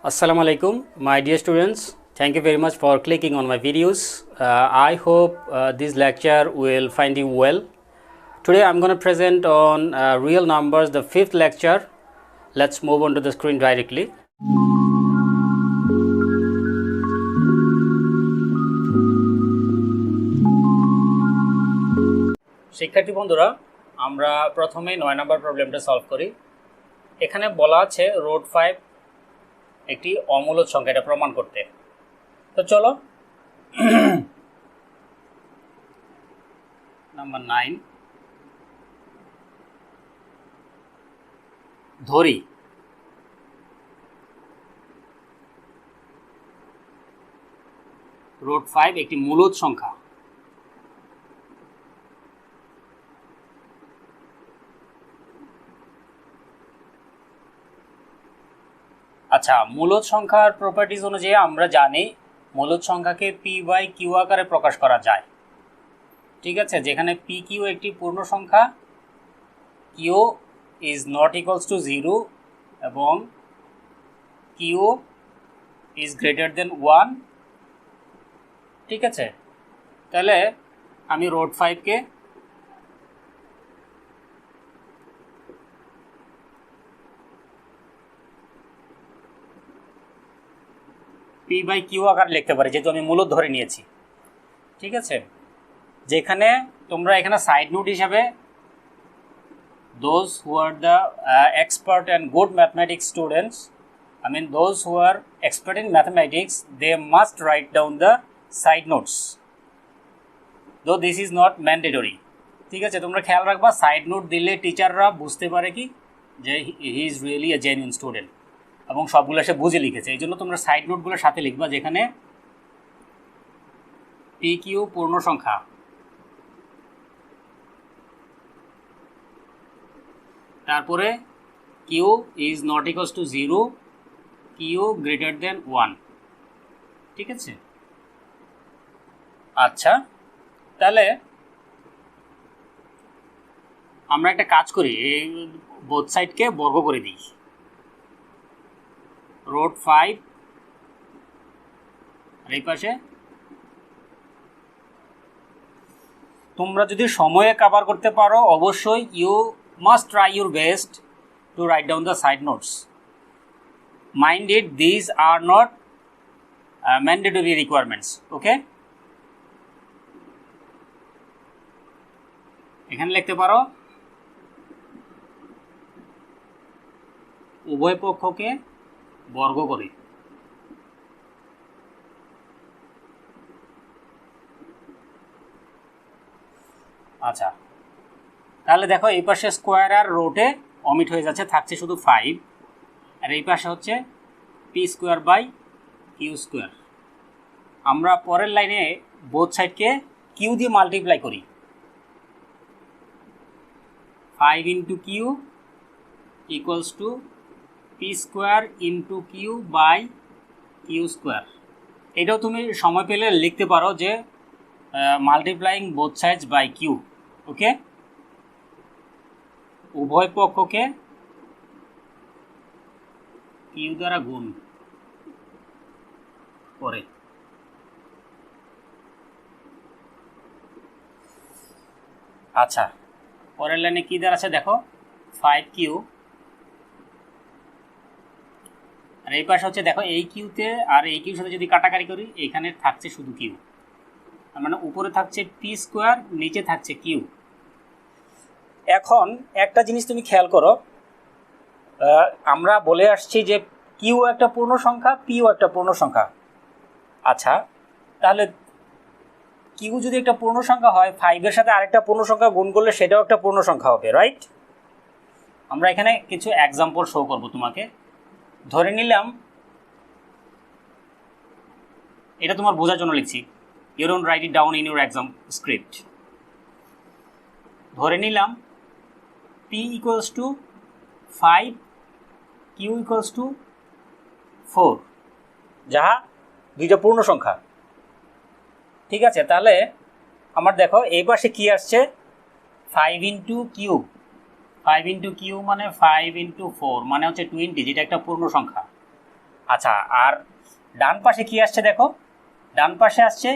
Assalamu alaikum, my dear students. Thank you very much for clicking on my videos. I hope this lecture will find you well. Today I'm going to present on real numbers, the fifth lecture. Let's move on to the screen directly. শিক্ষার্থী বন্ধুরা, আমরা প্রথমে 9 নম্বর প্রবলেমটা solve করি। এখানে বলা আছে root 5 একটি অমূলদ সংখ্যা, এটা প্রমাণ করতে। তো চলো নাম্বার 9 ধরি রুট 5 একটি মূলদ সংখ্যা। আচ্ছা, মূলদ সংখ্যার প্রপার্টিজ অনুযায়ী আমরা জানি মূলদ সংখ্যাকে পি বাই কিউ আকারে প্রকাশ করা যায়। ঠিক আছে, যেখানে পি কিউ একটি পূর্ণ সংখ্যা, Q is not equals to 0 এবং কিউ ইজ গ্রেটার দেন 1। ঠিক আছে, তাহলে আমি রুট 5কে পি বাই কিউ আকার লিখতে পারি, যেহেতু আমি মূলদ ধরে নিয়েছি। ঠিক আছে, যেখানে তোমরা এখানে সাইড নোট হিসাবে those who are the expert and good mathematics students, I mean those who are expert in mathematics, they must write down the side notes, though this is not mandatory. ঠিক আছে, তোমরা খেয়াল রাখবা, side note দিলে টিচাররা বুঝতে পারে কি যে he is really a genuine student এবং সবগুলো সে বুঝে লিখেছে। এই জন্য তোমরা সাইড নোটগুলোর সাথে লিখবা, যেখানে পি কিউ পূর্ণ সংখ্যা, তারপরে Q is not equals to 0, Q greater than 1। ঠিক আছে, আচ্ছা তাহলে আমরা একটা কাজ করি, এই বোথ সাইডকে বর্গ করে দিই। রুট 5 আর এই পাশে, তোমরা যদি সময়ে কভার করতে পারো অবশ্যই you must try your best to write down the side notes. Mind it, these are not mandatory requirements. Okay, এখানে লিখতে পারো উভয় পক্ষকে বর্গ করে। আচ্ছা, তাহলে দেখো এই পাশে স্কোয়ার আর রুটে অমিট হয়ে যাচ্ছে, থাকছে শুধু 5, আর এই পাশে হচ্ছে P square by Q square. আমরা পরের লাইনে বোথ সাইডকে কিউ দিয়ে মাল্টিপ্লাই করি, 5 into Q equals to P square into Q by Q square. এটাও তুমি সময় পেলে লিখতে পারো যে multiplying both sides by Q. Okay, উভয় পক্ষকে কিউ দ্বারা গুণ করে। আচ্ছা, পরের লাইনে কি দ্বারা আছে দেখো, 5 কিউ, আর এই পাশে হচ্ছে দেখো এই কিউতে আর এই কিউর সাথে যদি কাটাকাটি করি, এখানে থাকছে শুধু কিউ, তার মানে উপরে থাকছে পি স্কোয়ার, নিচে থাকছে কিউ। এখন একটা জিনিস তুমি খেয়াল করো, আমরা বলে আসছি যে কিউ একটা পূর্ণ সংখ্যা, পিও একটা পূর্ণ সংখ্যা। আচ্ছা, তাহলে কিউ যদি একটা পূর্ণ সংখ্যা হয়, 5-এর সাথে আরেকটা পূর্ণ সংখ্যা গুণ করলে সেটাও একটা পূর্ণ সংখ্যা হবে, রাইট? আমরা এখানে কিছু এক্সাম্পল শো করব তোমাকে। ধরে নিলাম, এটা তোমার বোঝার জন্য লিখছি, you don't write it down in your exam script. ধরে নিলাম p equals to 5, Q equals to 4, যাহা দুইটা পূর্ণ সংখ্যা। ঠিক আছে, তাহলে আমার দেখো এই পাশে কি আসছে, 5 ইন্টু কিউ, 5 ইন্টু কিউ মানে 5 ইন্টু 4 মানে হচ্ছে 20, যেটা একটা পূর্ণ সংখ্যা। আচ্ছা, আর ডান পাশে কি আসছে দেখো, ডান পাশে আসছে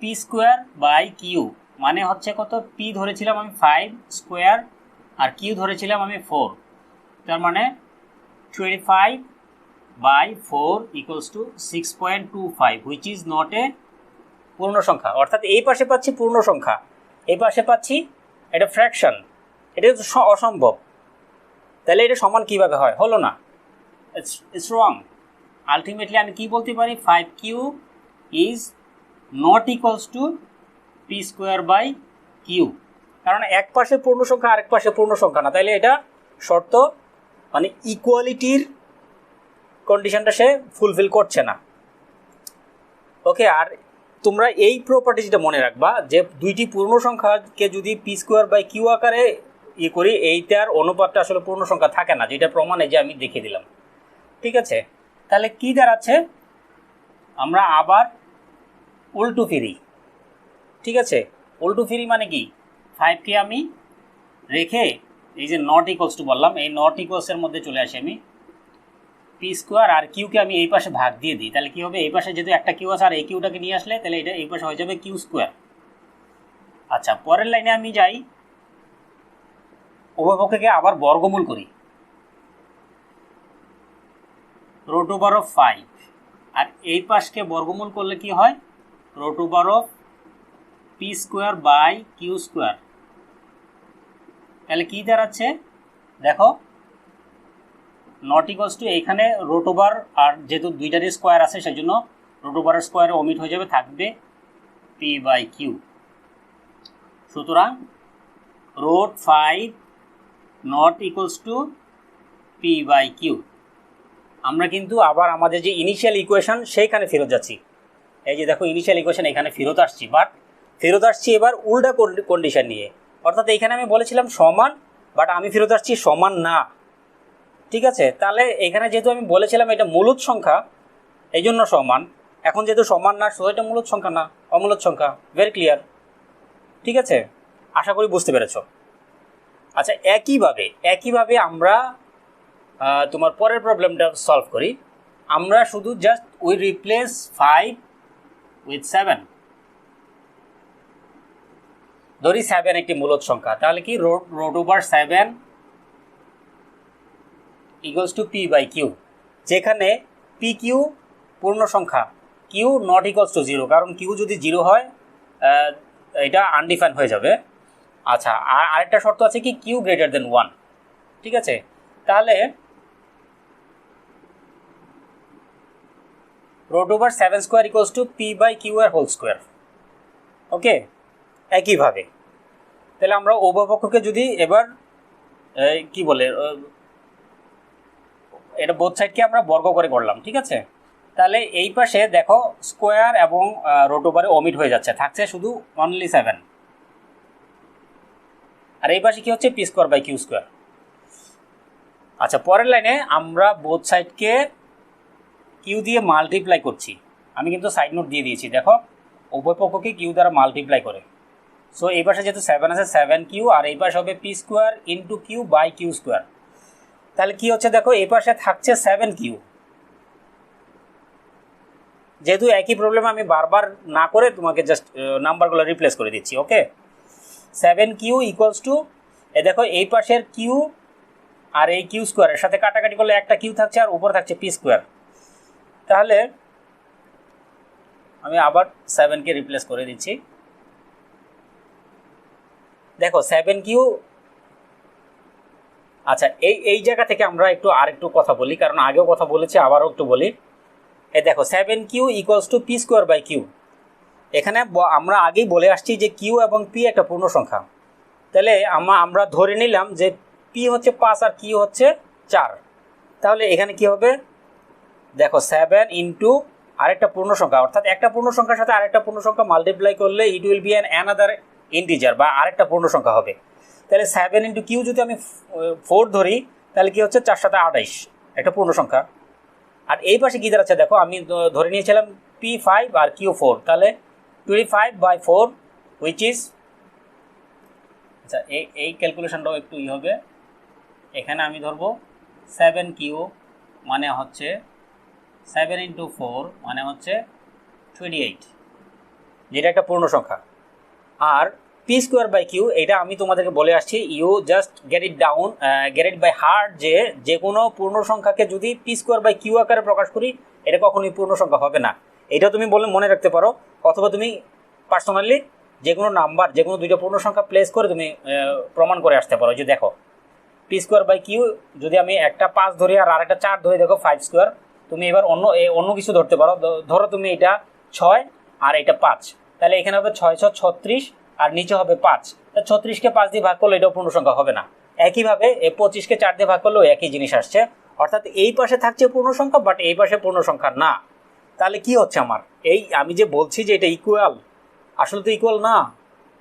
পি স্কোয়ার বাই কিউ, মানে হচ্ছে কত, পি ধরেছিলাম আমি 5 স্কোয়ার আর কিউ ধরেছিলাম আমি 4, তার মানে 25 by 4 equals to 6.25, which is not a পূর্ণ সংখ্যা। অর্থাৎ এই পাশে পাচ্ছি পূর্ণ সংখ্যা, এই পাশে পাচ্ছি এটা ফ্র্যাকশন, এটা তো অসম্ভব। তাহলে এটা সমান কিভাবে হয়? হলো না, ইটস রং। আলটিমেটলি আমি কি বলতে পারি, 5q is not equals to P square by Q, কারণ এক পাশে পূর্ণ সংখ্যা আরেক পাশে পূর্ণ সংখ্যা না, তাইলে এটা শর্ত মানে ইকুয়ালিটির কন্ডিশনটা সে ফুলফিল করছে না। ওকে, আর তোমরা এই প্রপার্টিটা মনে রাখবা যে দুইটি পূর্ণ সংখ্যাকে যদি পি স্কোয়ার বাই কিউ আকারে করি, এইটার অনুপাতটা আসলে পূর্ণ সংখ্যা থাকে না, যেটা প্রমাণে যে আমি দেখিয়ে দিলাম। ঠিক আছে, তাহলে কি দাঁড়াচ্ছে, আমরা আবার উল্টো ফিরি। ঠিক আছে, উল্টো ফিরি মানে কি, 5কে আমি রেখে এই যে নট ইকুয়ালস টু বললাম, এই নট ইকুয়ালসের মধ্যে চলে আসি আমি, পি স্কোয়ার আর কিউকে আমি এই পাশে ভাগ দিয়ে দিই, তাহলে কি হবে, এই পাশে যেহেতু একটা কিউ আছে আর এই কিউটাকে নিয়ে আসলে তাহলে এটা এই পাশে হয়ে যাবে কিউ স্কোয়ার। আচ্ছা, পরের লাইনে আমি যাই, উভয়পক্ষকে আবার বর্গমূল করি, রুট ওভার অফ 5, আর এই পাশকে বর্গমূল করলে কি হয়, root over of P square by Q square. তাহলে কি দাঁড়াচ্ছে দেখো, নট ইকুয়ালস টু এইখানে রুট ওভার, আর যেহেতু দুইটারই স্কোয়ার আছে সেই জন্য রুট ওভারের স্কোয়ারে ওমিট হয়ে যাবে, থাকবে পি বাই কিউ। সুতরাং root 5 not equals to P by Q. আমরা কিন্তু আবার আমাদের যে ইনিশিয়াল ইকুয়েশন সেইখানে ফেরত যাচ্ছি। এই যে দেখো ইনিশিয়াল ইকুয়েশন এখানে ফেরত আসছি, বাট ফেরত আসছি এবার উল্টা কন্ডিশন নিয়ে। অর্থাৎ এইখানে আমি বলেছিলাম সমান, বাট আমি ফেরত আসছি সমান না। ঠিক আছে, তাহলে এখানে যেহেতু আমি বলেছিলাম এটা মূলদ সংখ্যা এই জন্য সমান, এখন যেহেতু সমান না, সো এটা মূলদ সংখ্যা না, অমূলদ সংখ্যা। Very clear. ঠিক আছে, আশা করি বুঝতে পেরেছ। আচ্ছা, একইভাবে আমরা তোমার পরের প্রবলেমটা সলভ করি। আমরা শুধু জাস্ট উই রিপ্লেস 5 উইথ 7। ধরি 7 একটি মূলদ সংখ্যা, তাহলে কি root over 7 equals to P by Q, যেখানে পি কিউ পূর্ণ সংখ্যা, কিউ নট ইকুয়ালস টু 0, কারণ কিউ যদি 0 হয় এটা আনডিফাইন হয়ে যাবে। আচ্ছা, আর আরেকটা শর্ত আছে কি, কিউ গ্রেটার দেন 1। ঠিক আছে, তাহলে root over 7 square equals to P by Q এর হোল স্কোয়ার। ওকে, একইভাবে তাহলে আমরা উভয়পক্ষকে যদি এবার কি বলে, এটা বোথ সাইডকে আমরা বর্গ করে করলাম। ঠিক আছে, তাহলে এই পাশে দেখো স্কোয়ার এবং রুট ওভারে ওমিট হয়ে যাচ্ছে, থাকছে শুধু অনলি 7, আর এই পাশে কি হচ্ছে, P square by Q square. আচ্ছা, পরের লাইনে আমরা বোথ সাইডকে কিউ দিয়ে মাল্টিপ্লাই করছি। আমি কিন্তু সাইড নোট দিয়ে দিয়েছি, দেখো উভয় পক্ষকে কিউ দ্বারা মাল্টিপ্লাই করে। সো এই পাশে যেহেতু 7 আছে, 7q, আর এই পাশে হবে P square into Q by Q square. তাহলে কি হচ্ছে দেখো, এই পাশে থাকছে 7q। যেহেতু একই প্রবলেম আমি বারবার না করে তোমাকে জাস্ট নাম্বারগুলো রিপ্লেস করে দিচ্ছি। ওকে, 7q ইকুয়ালস টু, এ দেখো এই পাশের কিউ আর এই কিউ স্কোয়ারের সাথে কাটাকাটি করলে একটা কিউ থাকছে আর উপরে থাকছে পি স্কোয়ার। তাহলে আমি আবার 7কে রিপ্লেস করে দিচ্ছি। দেখো 7q। আচ্ছা, এই জায়গা থেকে আমরা আরেকটু কথা বলি, কারণ আগেও কথা বলেছি, আবারও একটু বলি। এই দেখো 7q equals to P square by Q. এখানে আমরা আগেই বলে আসছি যে কিউ এবং পি একটা পূর্ণ সংখ্যা। তাহলে আমরা ধরে নিলাম যে পি হচ্ছে 5 আর কিউ হচ্ছে 4। তাহলে এখানে কি হবে, দেখো 7 ইন্টু আরেকটা পূর্ণ সংখ্যা, অর্থাৎ একটা পূর্ণ সংখ্যার সাথে আরেকটা পূর্ণ সংখ্যা মাল্টিপ্লাই করলে it will be another integer বা আরেকটা পূর্ণ সংখ্যা হবে। তাহলে 7 ইন্টু কিউ যদি আমি 4 ধরি, তাহলে কি হচ্ছে 4 সাথে 28, একটা পূর্ণ সংখ্যা। আর এই পাশে কী দাঁড়াচ্ছে দেখো, আমি ধরে নিয়েছিলাম পি 5 আর কিউ 4, তাহলে 25 বাই 4 হুইচ ইজ, আচ্ছা এই ক্যালকুলেশনটাও একটু হবে। এখানে আমি ধরবো 7q মানে হচ্ছে 7 ইন্টু 4 মানে হচ্ছে 28, যেটা একটা পূর্ণ সংখ্যা। আর পি স্কোয়ার বাই কিউ এটা আমি তোমাদেরকে বলে আসছি, you just get it by heart, যে কোনো পূর্ণ সংখ্যাকে যদি পি স্কোয়ার বাই কিউ আকারে প্রকাশ করি এটা কখনোই পূর্ণ সংখ্যা হবে না। এটা তুমি বলে মনে রাখতে পারো, অথবা তুমি পার্সোনালি যে কোনো নাম্বার, যে কোনো দুইটা পূর্ণ সংখ্যা প্লেস করে তুমি প্রমাণ করে আসতে পারো। যে দেখো পি স্কোয়ার বাই কিউ যদি আমি একটা 5 ধরি আর আরেকটা 4 ধরি, দেখো 5 স্কোয়ার। তুমি এবার অন্য কিছু ধরতে পারো, ধরো তুমি এটা 6 আর এটা 5, তাহলে এখানে হবে 6 6 36 আর নিচে হবে 5। 36কে 5 দিয়ে ভাগ করলে এটাও পূর্ণ সংখ্যা হবে না। একইভাবে 25কে 4 দিয়ে ভাগ করলেও একই জিনিস আসছে, অর্থাৎ এই পাশে থাকছে পূর্ণ সংখ্যা বাট এই পাশে পূর্ণ সংখ্যা না। তাহলে কি হচ্ছে আমার, এই আমি যে বলছি যে এটা ইকুয়াল, আসলে তো ইকুয়াল না।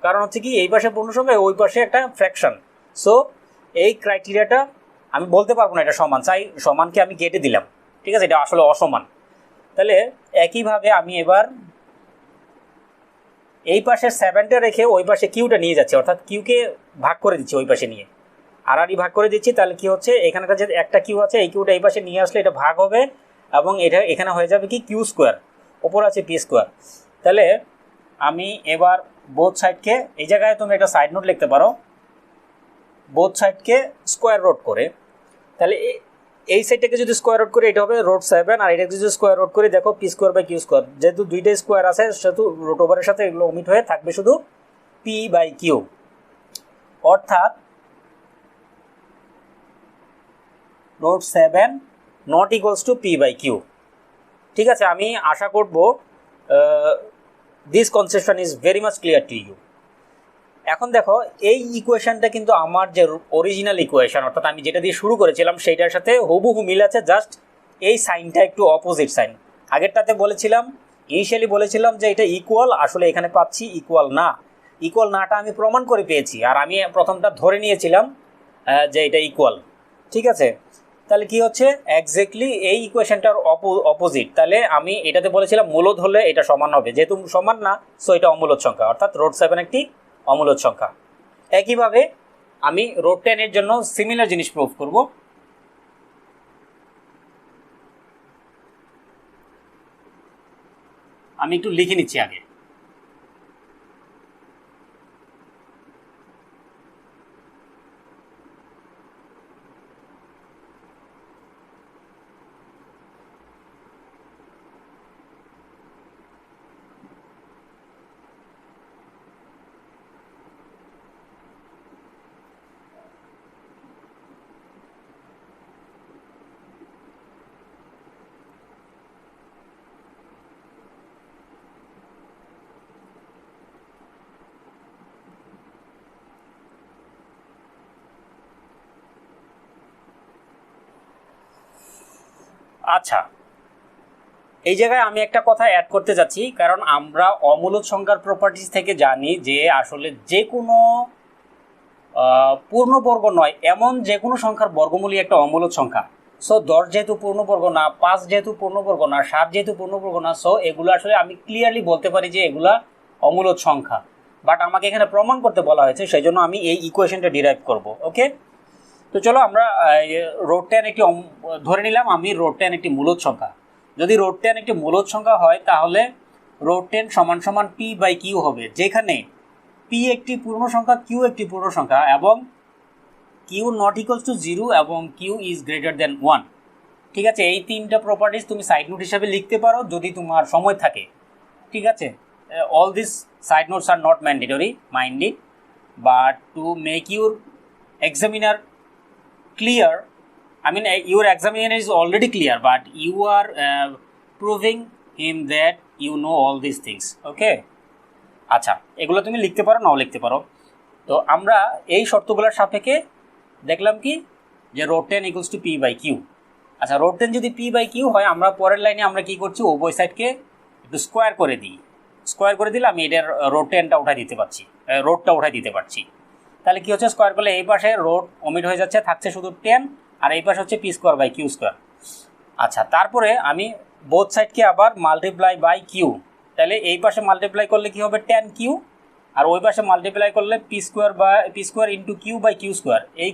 কারণ হচ্ছে কি, এই পাশে পূর্ণ সংখ্যা, ওই পাশে একটা ফ্র্যাকশন। সো এই ক্রাইটেরিয়াটা আমি বলতে পারবো না এটা সমান, চাই সমানকে আমি কেটে দিলাম, ঠিক আছে, এটা আসলে অসমান। তাহলে একইভাবে আমি এবার এই পাশে 7টা রেখে ওই পাশে কিউটা নিয়ে যাচ্ছি, অর্থাৎ কিউকে ভাগ করে দিচ্ছি ওই পাশে নিয়ে, আর ভাগ করে দিচ্ছি। তাহলে কি হচ্ছে, এখানকার যে একটা কিউ আছে এই কিউটা এই পাশে নিয়ে আসলে এটা ভাগ হবে এবং এটা এখানে হয়ে যাবে কি কিউ স্কোয়ার, ওপর আছে পি স্কোয়ার। তাহলে আমি এবার বোথ সাইডকে, এই জায়গায় তুমি একটা সাইড নোট লিখতে পারো, বোথ সাইডকে স্কোয়ার রুট করে, তাহলে এই সাইডটাকে যদি স্কোয়ার রুট করে এটা হবে √7, আর এটাকে যদি স্কোয়ার রুট করে দেখো P square by Q square, যেহেতু দুইটা স্কোয়ার আছে সেহেতু রুট ওভারের সাথে এগুলো ওমিট হয়ে থাকবে শুধু পি বাই কিউ, অর্থাৎ √7 not equals to P by Q. ঠিক আছে, আমি আশা করব this conception is very much clear to you. এখন দেখো এই ইকুয়েশনটা কিন্তু আমার যে অরিজিনাল ইকুয়েশন, অর্থাৎ আমি যেটা দিয়ে শুরু করেছিলাম সেইটার সাথে হুবহু মিল আছে, জাস্ট এই সাইনটা একটু অপোজিট সাইন। আগেরটাতে বলেছিলাম, ইনিশিয়ালি বলেছিলাম যে এটা ইকুয়াল, আসলে এখানে পাচ্ছি ইকুয়াল না। ইকুয়াল নাটা আমি প্রমাণ করে পেয়েছি, আর আমি প্রথমটা ধরে নিয়েছিলাম যে এটা ইকুয়াল। ঠিক আছে, তাহলে কি হচ্ছে, এক্স্যাক্টলি এই ইকুয়েশনটার অপোজিট। তাহলে আমি এটাতে বলেছিলাম মূলদ হলে এটা সমান হবে, যেহেতু সমান না সো এটা অমূলদ সংখ্যা, অর্থাৎ √7 একটি অমূলদ সংখ্যা। একইভাবে আমি √10 এর জন্য সিমিলার জিনিস প্রুভ করব। আমি একটু লিখে নিচ্ছি আগে। আচ্ছা, এই জায়গায় আমি একটা কথা অ্যাড করতে যাচ্ছি, কারণ আমরা অমূলদ সংখ্যার প্রপার্টিজ থেকে জানি যে আসলে যে কোনো পূর্ণবর্গ নয় এমন যে কোনো সংখ্যার বর্গমূলই একটা অমূলদ সংখ্যা। সো 10 যেহেতু পূর্ণবর্গ না, 5 যেহেতু পূর্ণবর্গ না, 7 যেহেতু পূর্ণবর্গ না, সো এগুলো আসলে আমি ক্লিয়ারলি বলতে পারি যে এগুলা অমূলদ সংখ্যা। বাট আমাকে এখানে প্রমাণ করতে বলা হয়েছে, সেই জন্য আমি এই ইকুয়েশনটা ডিরাইভ করব। ওকে, তো চলো আমরা √10 একটি ধরে নিলাম, আমি √10 একটি মূলদ সংখ্যা। যদি √10 একটি মূলদ সংখ্যা হয় তাহলে √10 সমান সমান পি বাই কিউ হবে, যেখানে পি একটি পূর্ণ সংখ্যা, কিউ একটি পূর্ণ সংখ্যা, এবং কিউ নট ইকুয়ালস টু 0 এবং কিউ ইজ গ্রেটার দেন 1। ঠিক আছে, এই তিনটা প্রপার্টিজ তুমি সাইড নোট হিসাবে লিখতে পারো যদি তোমার সময় থাকে। ঠিক আছে, all this side notes are not mandatory, mind it, but to make your examiner clear, I mean your examiner is already clear, but you are proving him that you know all these things. Okay, আচ্ছা, এগুলো তুমি লিখতে পারো, নাও লিখতে পারো। তো আমরা এই শর্তগুলোর সাপেক্ষে দেখলাম কি যে √10 equals to P by Q. আচ্ছা, √10 যদি পি বাই কিউ হয়, আমরা পরের লাইনে আমরা কি করছি, উভয় সাইডকে একটু স্কোয়ার করে দিই। স্কোয়ার করে দিলে আমি এটার √10টা উঠাই দিতে পারছি, রোডটা উঠাই দিতে পারছি। তাহলে কি হচ্ছে, স্কোয়ার করলে এই পাশে রোড ওমিট হয়ে যাচ্ছে, থাকছে শুধু 10, আর এই পাশে হচ্ছে P square by Q square. আচ্ছা, তারপরে আমি বোথ সাইডকে আবার মাল্টিপ্লাই বাই কিউ, তাহলে এই পাশে মাল্টিপ্লাই করলে কি হবে 10 কিউ, আর ওই পাশে মাল্টিপ্লাই করলে P square into Q by Q square. এই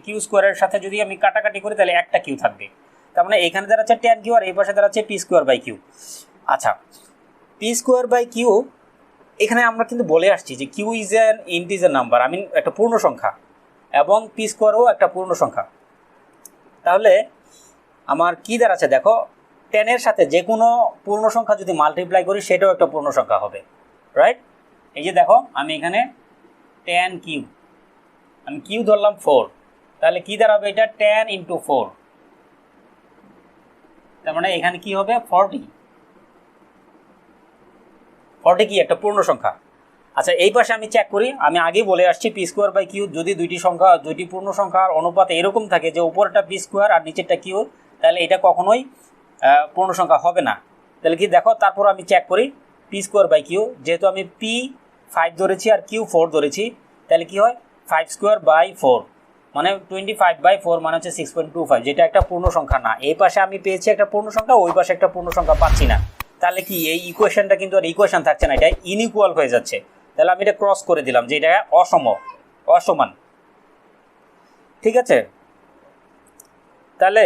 কিউ স্কোয়ারের সাথে যদি আমি কাটাকাটি করি তাহলে একটা কিউ থাকবে। তার মানে এখানে দাঁড়াচ্ছে টেন কিউ আর এই পাশে দাঁড়াচ্ছে পি স্কোয়ার বাই কিউ। আচ্ছা, পি স্কোয়ার বাই কিউ এখানে আমরা কিন্তু বলে আসছি যে Q is an integer number, আমি একটা পূর্ণ সংখ্যা, এবং পি স্কোয়ারও একটা পূর্ণ সংখ্যা। তাহলে আমার কি দাঁড়াচ্ছে দেখো, টেনের সাথে যে কোনো পূর্ণ সংখ্যা যদি মাল্টিপ্লাই করি সেটাও একটা পূর্ণ সংখ্যা হবে, রাইট? এই যে দেখো আমি এখানে টেন কিউ, আমি কিউ ধরলাম 4, তাহলে কি দাঁড়াবে এটা 10 ইন্টু 4, তার মানে এখানে কি হবে 40 কি একটা পূর্ণ সংখ্যা। আচ্ছা, এই পাশে আমি চেক করি, আমি আগেই বলে আসছি পি স্কোয়ার বাই কিউ যদি দুইটি পূর্ণ সংখ্যার অনুপাত এরকম থাকে যে উপরটা পি স্কোয়ার আর নিচেরটা কিউ, তাহলে এটা কখনোই পূর্ণ সংখ্যা হবে না। তাহলে কি দেখো, তারপর আমি চেক করি পি স্কোয়ার বাই কিউ, যেহেতু আমি পি 5 ধরেছি আর কিউ 4 ধরেছি, তাহলে কি হয় 5 স্কোয়ার বাই 4 মানে 25/4 মানে হচ্ছে 6.25, যেটা একটা পূর্ণ সংখ্যা না। এই পাশে আমি পেয়েছি একটা পূর্ণ সংখ্যা, ওই পাশে একটা পূর্ণ সংখ্যা পাচ্ছি না, তাহলে কি এই ইকুয়েশনটা কিন্তু আর ইকুয়েশন থাকছে না, এটা ইনইকুয়াল হয়ে যাচ্ছে। তাহলে আমি এটা ক্রস করে দিলাম যে এটা অসমান, ঠিক আছে? তাহলে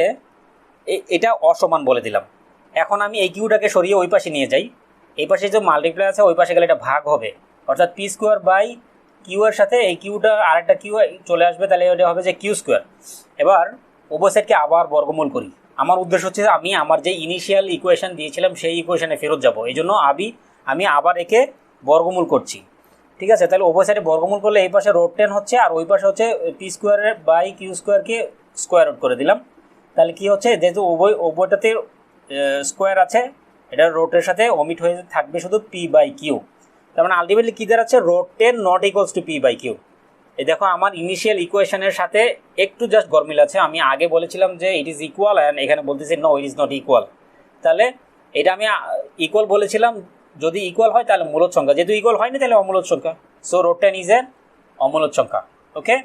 এটা অসমান বলে দিলাম। এখন আমি এই কিউটাকে সরিয়ে ওই পাশে নিয়ে যাই, এই পাশে যে মাল্টিপ্লাই আছে ওই পাশে গেলে এটা ভাগ হবে, অর্থাৎ পি স্কোয়ার বাই কিউ এর সাথে এই কিউটা আরেকটা কিউ চলে আসবে, তাহলে এটা হবে যে কিউ স্কোয়ার। এবার উভয় সাইডকে আবার বর্গমূল করি। আমার উদ্দেশ্য হচ্ছে আমি আমার যে ইনিশিয়াল ইকুয়েশন দিয়েছিলাম সেই ইকুয়েশনে ফেরত যাব, এই জন্য আমি আবার একে বর্গমূল করছি, ঠিক আছে? তাহলে উভয় সাইডে বর্গমূল করলে এই পাশে রোড 10 হচ্ছে আর ওই পাশে হচ্ছে পি স্কোয়ারের বাই কিউ স্কোয়ারকে স্কোয়ার রুট করে দিলাম। তাহলে কি হচ্ছে, যেহেতু উভয়টাতে স্কোয়ার আছে, এটা রোটের সাথে অমিট হয়ে থাকবে শুধু পি বাই কিউ। তার মানে আলটিমেটলি কী দাঁড়াচ্ছে, root 10 not equals to P by Q. এই দেখো আমার ইনিশিয়াল ইকুয়েশনের সাথে একটু জাস্ট গরমিল আছে, আমি আগে বলেছিলাম যে ইট ইজ ইকুয়াল অ্যান্ড এখানে বলতেছি no it is not equal. তাহলে এটা আমি ইকুয়াল বলেছিলাম, যদি ইকুয়াল হয় তাহলে মূলদ সংখ্যা, যেহেতু ইকুয়াল হয়নি তাহলে অমূলদ সংখ্যা। সো রোড 10 ইজ এন অমূলদ সংখ্যা। ওকে।